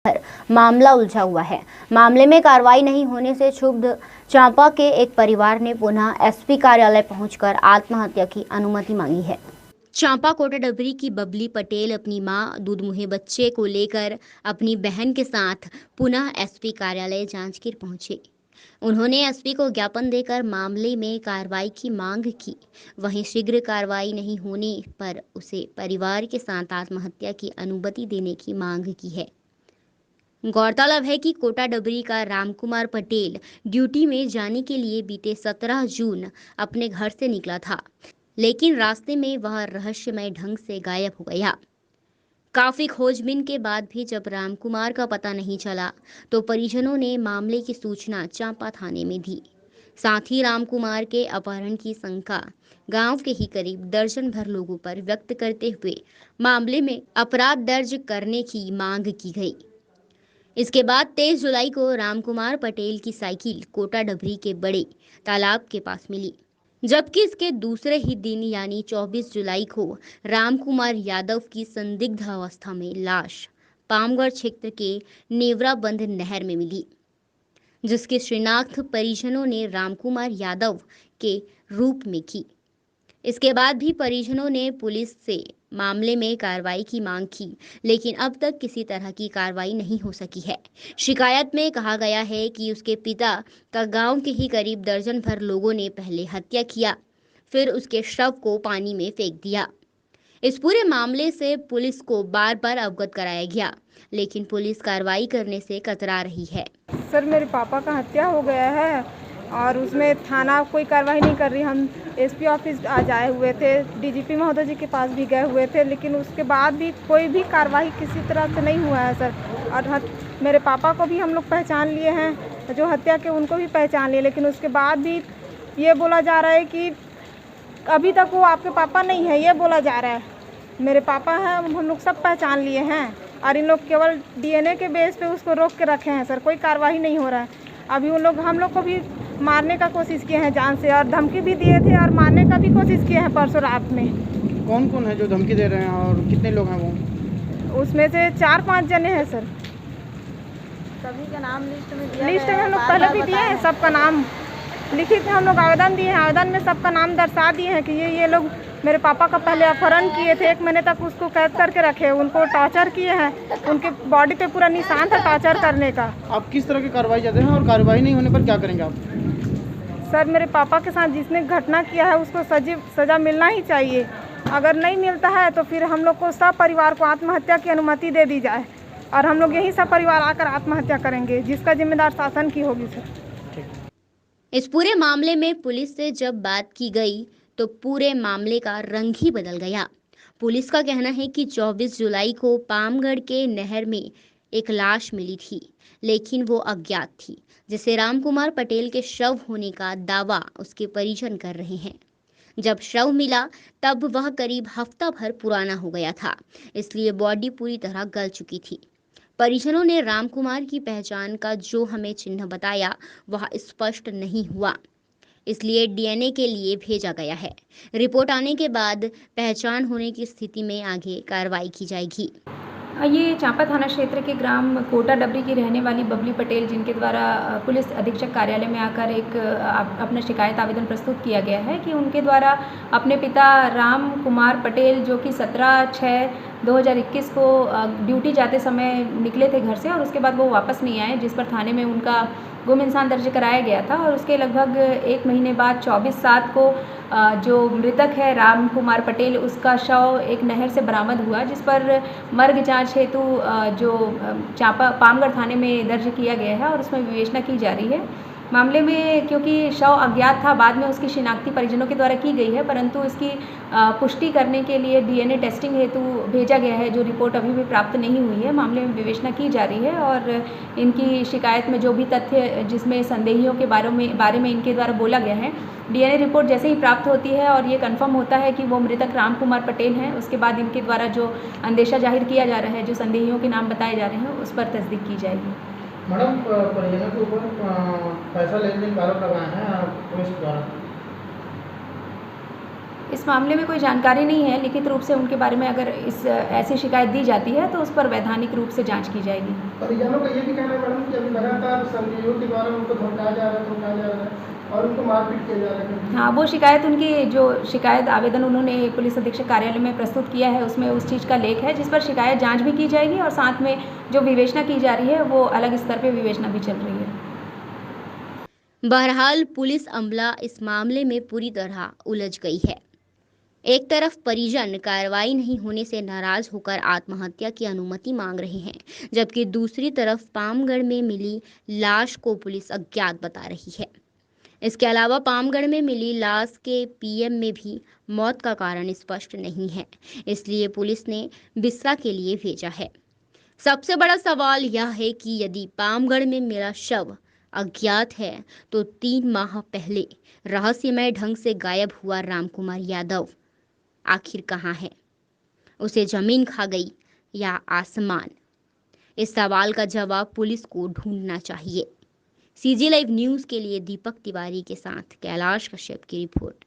मामला उलझा हुआ है। मामले में कार्रवाई नहीं होने से क्षुब्ध चांपा के एक परिवार ने पुनः एसपी कार्यालय पहुंचकर आत्महत्या की अनुमति मांगी है। चांपा कोटा डबरी की बबली पटेल अपनी मां दूधमुहे बच्चे को लेकर अपनी बहन के साथ पुनः एसपी कार्यालय जांजगीर पहुंचे। उन्होंने एसपी को ज्ञापन देकर मामले में कार्रवाई की मांग की। वहीं शीघ्र कार्रवाई नहीं होने पर उसे परिवार के साथ आत्महत्या की अनुमति देने की मांग की है। गौरतलब है कि कोटा डबरी का रामकुमार पटेल ड्यूटी में जाने के लिए बीते 17 जून अपने घर से निकला था, लेकिन रास्ते में वह रहस्यमय ढंग से गायब हो गया। काफी खोजबीन के बाद भी जब रामकुमार का पता नहीं चला तो परिजनों ने मामले की सूचना चांपा थाने में दी। साथ ही रामकुमार के अपहरण की शंका गांव के ही करीब दर्जन भर लोगों पर व्यक्त करते हुए मामले में अपराध दर्ज करने की मांग की गई। इसके बाद 23 जुलाई को रामकुमार पटेल की साइकिल कोटा डबरी के बड़े तालाब के पास मिली, जबकि इसके दूसरे ही दिन यानी 24 जुलाई को रामकुमार यादव की संदिग्ध अवस्था में लाश पामगढ़ क्षेत्र के नेवराबंद नहर में मिली, जिसकी शिनाख्त परिजनों ने रामकुमार यादव के रूप में की। इसके बाद भी परिजनों ने पुलिस से मामले में कार्रवाई की मांग की, लेकिन अब तक किसी तरह की कार्रवाई नहीं हो सकी है। शिकायत में कहा गया है कि उसके पिता का गांव के ही करीब दर्जन भर लोगों ने पहले हत्या किया, फिर उसके शव को पानी में फेंक दिया। इस पूरे मामले से पुलिस को बार बार अवगत कराया गया, लेकिन पुलिस कार्रवाई करने से कतरा रही है। सर, मेरे पापा का हत्या हो गया है और उसमें थाना कोई कार्रवाई नहीं कर रही। हम एसपी ऑफिस आज आए हुए थे, डीजीपी महोदय जी के पास भी गए हुए थे, लेकिन उसके बाद भी कोई भी कार्रवाई किसी तरह से नहीं हुआ है सर। और मेरे पापा को भी हम लोग पहचान लिए हैं, जो हत्या के उनको भी पहचान लिए, लेकिन उसके बाद भी ये बोला जा रहा है कि अभी तक वो आपके पापा नहीं है, ये बोला जा रहा है। मेरे पापा हैं, हम लोग सब पहचान लिए हैं और इन लोग केवल डीएनए के बेस पे उसको रोक के रखे हैं सर। कोई कार्रवाई नहीं हो रहा है। अभी हम लोग को भी मारने का कोशिश किए हैं जान से, और धमकी भी दिए थे और मारने का भी कोशिश किए हैं परसों रात में। कौन कौन है जो धमकी दे रहे हैं और कितने लोग हैं वो? उसमें से 4-5 जने हैं सर। सभी का नाम लिस्ट में हम लोग पहले भी दिए हैं, सबका नाम लिखित हम लोग आवेदन दिए हैं। आवेदन में सबका नाम दर्शा दिए हैं कि ये लोग मेरे पापा का पहले अपहरण किए थे, 1 महीने तक उसको कैद करके रखे, उनको टॉर्चर किए हैं, उनके बॉडी पे पूरा निशान था टॉर्चर करने का। आप किस तरह की कार्रवाई चाहते हैं और कार्रवाई नहीं होने पर क्या करेंगे आप? सर, मेरे पापा के साथ जिसने घटना किया है उसको सजा मिलना ही चाहिए। अगर नहीं मिलता है तो फिर हम लोग को सब परिवार को आत्महत्या की अनुमति दे दी जाए और हम लोग यही सब परिवार आकर आत्महत्या करेंगे, जिसका जिम्मेदार शासन की होगी सर। इस पूरे मामले में पुलिस से जब बात की गई तो पूरे मामले का रंग ही बदल गया। पुलिस का कहना है कि 24 जुलाई को पामगढ़ के नहर में एक लाश मिली थी, लेकिन वो अज्ञात थी, जिसे रामकुमार पटेल के शव होने का दावा उसके परिजन कर रहे हैं। जब शव मिला तब वह करीब हफ्ता भर पुराना हो गया था, इसलिए बॉडी पूरी तरह गल चुकी थी। परिजनों ने रामकुमार की पहचान का जो हमें चिन्ह बताया वह स्पष्ट नहीं हुआ, इसलिए डीएनए के लिए भेजा गया है। रिपोर्ट आने के बाद पहचान होने की स्थिति में आगे कार्रवाई की जाएगी। ये चांपा थाना क्षेत्र के ग्राम कोटा डबरी की रहने वाली बबली पटेल, जिनके द्वारा पुलिस अधीक्षक कार्यालय में आकर एक अपना शिकायत आवेदन प्रस्तुत किया गया है कि उनके द्वारा अपने पिता राम कुमार पटेल, जो कि 17/6/2021 को ड्यूटी जाते समय निकले थे घर से और उसके बाद वो वापस नहीं आए, जिस पर थाने में उनका गुम इंसान दर्ज कराया गया था। और उसके लगभग 1 महीने बाद 24/7 को जो मृतक है राम कुमार पटेल, उसका शव एक नहर से बरामद हुआ, जिस पर मर्ग जांच हेतु जो चांपा पामगढ़ थाने में दर्ज किया गया है और उसमें विवेचना की जा रही है। मामले में क्योंकि शव अज्ञात था, बाद में उसकी शिनाख्ती परिजनों के द्वारा की गई है, परंतु इसकी पुष्टि करने के लिए डीएनए टेस्टिंग हेतु भेजा गया है, जो रिपोर्ट अभी भी प्राप्त नहीं हुई है। मामले में विवेचना की जा रही है और इनकी शिकायत में जो भी तथ्य जिसमें संदेहियों के बारे में इनके द्वारा बोला गया है, डीएनए रिपोर्ट जैसे ही प्राप्त होती है और ये कंफर्म होता है कि वो मृतक राम कुमार पटेल हैं, उसके बाद इनके द्वारा जो अंदेशा जाहिर किया जा रहा है, जो संदेहियों के नाम बताए जा रहे हैं, उस पर तस्दीक की जाएगी। मैडम, परिजनों के ऊपर पैसा लेने का आरोप लगाए हैं पुलिस द्वारा। इस मामले में कोई जानकारी नहीं है। लिखित रूप से उनके बारे में अगर ऐसी शिकायत दी जाती है तो उस पर वैधानिक रूप से जांच की जाएगी। परिजनों का ये भी कहना है मैडम कि अभी लगातार संदेहों के द्वारा उनको धमकाया जा रहा है और उनको मारपीट किया जा रहा है। हाँ, वो शिकायत उनकी जो शिकायत आवेदन उन्होंने पुलिस अधीक्षक कार्यालय में प्रस्तुत किया है उसमें उस चीज़ का लेख है जिस पर शिकायत जांच भी की जाएगी और साथ में जो विवेचना की जा रही है वो अलग स्तर पे विवेचना भी चल रही है। बहरहाल पुलिस अमला इस मामले में पूरी तरह उलझ गई है। एक तरफ परिजन कार्रवाई नहीं होने से नाराज होकर आत्महत्या की अनुमति मांग रहे हैं, जबकि दूसरी तरफ पामगढ़ में मिली लाश को पुलिस अज्ञात बता रही है। इसके अलावा पामगढ़ में मिली लाश के पीएम में भी मौत का कारण स्पष्ट नहीं है, इसलिए पुलिस ने बिस्सा के लिए भेजा है। सबसे बड़ा सवाल यह है कि यदि पामगढ़ में मिला शव अज्ञात है तो 3 माह पहले रहस्यमय ढंग से गायब हुआ रामकुमार यादव आखिर कहाँ है? उसे जमीन खा गई या आसमान? इस सवाल का जवाब पुलिस को ढूंढना चाहिए। सीजी लाइव न्यूज़ के लिए दीपक तिवारी के साथ कैलाश कश्यप की रिपोर्ट।